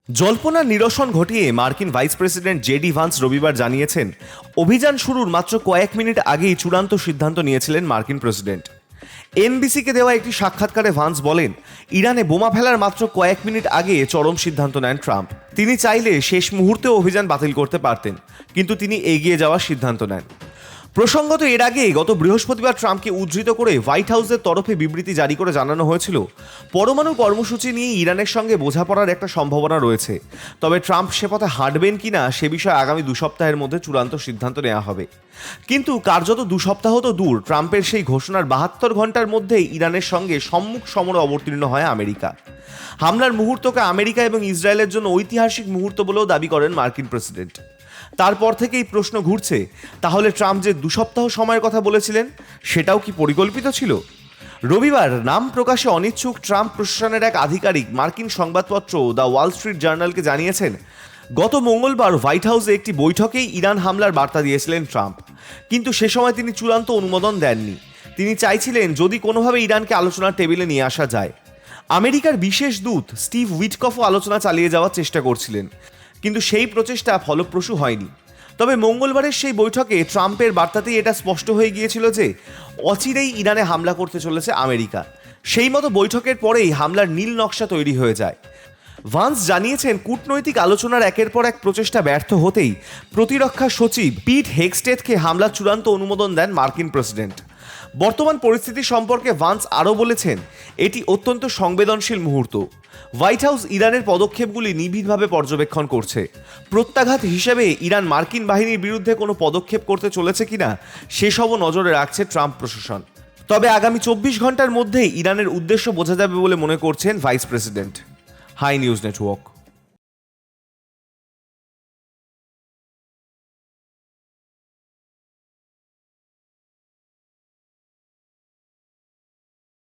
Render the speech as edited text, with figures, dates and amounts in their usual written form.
জল্পনার নিরসন ঘটিয়ে মার্কিন ভাইস প্রেসিডেন্ট জেডি ভান্স রবিবার জানিয়েছেন, অভিযান শুরুর মাত্র কয়েক মিনিট আগেই চূড়ান্ত সিদ্ধান্ত নিয়েছিলেন মার্কিন প্রেসিডেন্ট। এনবিসিকে দেওয়া একটি সাক্ষাৎকারে ভান্স বলেন, ইরানে বোমা ফেলার মাত্র কয়েক মিনিট আগে চরম সিদ্ধান্ত নেন ট্রাম্প। তিনি চাইলে শেষ মুহূর্তেও অভিযান বাতিল করতে পারতেন, কিন্তু তিনি এগিয়ে যাওয়ার সিদ্ধান্ত নেন। প্রসঙ্গত, এর আগে গত বৃহস্পতিবার ট্রাম্পকে উদ্ধৃত করে হোয়াইট হাউসের তরফে বিবৃতি জারি করে জানানো হয়েছিল, পরমাণু কর্মসূচি নিয়ে ইরানের সঙ্গে বোঝাপড়ার একটা সম্ভাবনা রয়েছে, তবে ট্রাম্প সে পথে হাঁটবেন কিনা সে বিষয়ে আগামী 2 সপ্তাহের মধ্যে চূড়ান্ত সিদ্ধান্ত নেওয়া হবে। কিন্তু কার্যত 2 সপ্তাহ তো দূর, ট্রাম্পের সেই ঘোষণার 72 ঘন্টার মধ্যেই ইরানের সঙ্গে সম্মুখ সমরে অবতীর্ণ হয় আমেরিকা। হামলার মুহূর্তকে আমেরিকা এবং ইসরায়েলের জন্য ঐতিহাসিক মুহূর্ত বলেও দাবি করেন মার্কিন প্রেসিডেন্ট। তারপর থেকেই প্রশ্ন ঘুরছে, তাহলে ট্রাম্প যে 2 সপ্তাহ সময়ের কথা বলেছিলেন সেটাও কি পরিকল্পিত ছিল? রবিবার নাম প্রকাশে অনিচ্ছুক ট্রাম্প প্রশাসনের এক আধিকারিক মার্কিন সংবাদপত্র দ্য ওয়াল স্ট্রিট জার্নালকে জানিয়েছেন, গত মঙ্গলবার হোয়াইট হাউসে একটি বৈঠকেই ইরান হামলার বার্তা দিয়েছিলেন ট্রাম্প, কিন্তু সে সময় তিনি চূড়ান্ত অনুমোদন দেননি। তিনি চাইছিলেন যদি কোনোভাবে ইরানকে আলোচনার টেবিলে নিয়ে আসা যায়। আমেরিকার বিশেষ দূত স্টিভ উইটকফও আলোচনা চালিয়ে যাওয়ার চেষ্টা করছিলেন, কিন্তু সেই প্রচেষ্টা ফলপ্রসূ হয়নি। তবে মঙ্গলবারের সেই বৈঠকে ট্রাম্পের বার্তাতেই এটা স্পষ্ট হয়ে গিয়েছিল যে অচিরেই ইরানে হামলা করতে চলেছে আমেরিকা। সেই মতো বৈঠকের পরেই হামলার নীল নকশা তৈরি হয়ে যায়। ভান্স জানিয়েছেন, কূটনৈতিক আলোচনার একের পর এক প্রচেষ্টা ব্যর্থ হতেই প্রতিরক্ষা সচিব পিট হেগস্টেথকে হামলার চূড়ান্ত অনুমোদন দেন মার্কিন প্রেসিডেন্ট। বর্তমান পরিস্থিতি সম্পর্কে ভান্স আরও বলেছেন, এটি অত্যন্ত সংবেদনশীল মুহূর্ত। হোয়াইট হাউস ইরানের পদক্ষেপগুলি নিবিড়ভাবে পর্যবেক্ষণ করছে। প্রত্যাঘাত হিসেবে ইরান মার্কিন বাহিনীর বিরুদ্ধে কোনো পদক্ষেপ করতে চলেছে কিনা সেসবও নজরে রাখছে ট্রাম্প প্রশাসন। তবে আগামী 24 ঘন্টার মধ্যেই ইরানের উদ্দেশ্য বোঝা যাবে বলে মনে করছেন vice president. High News network.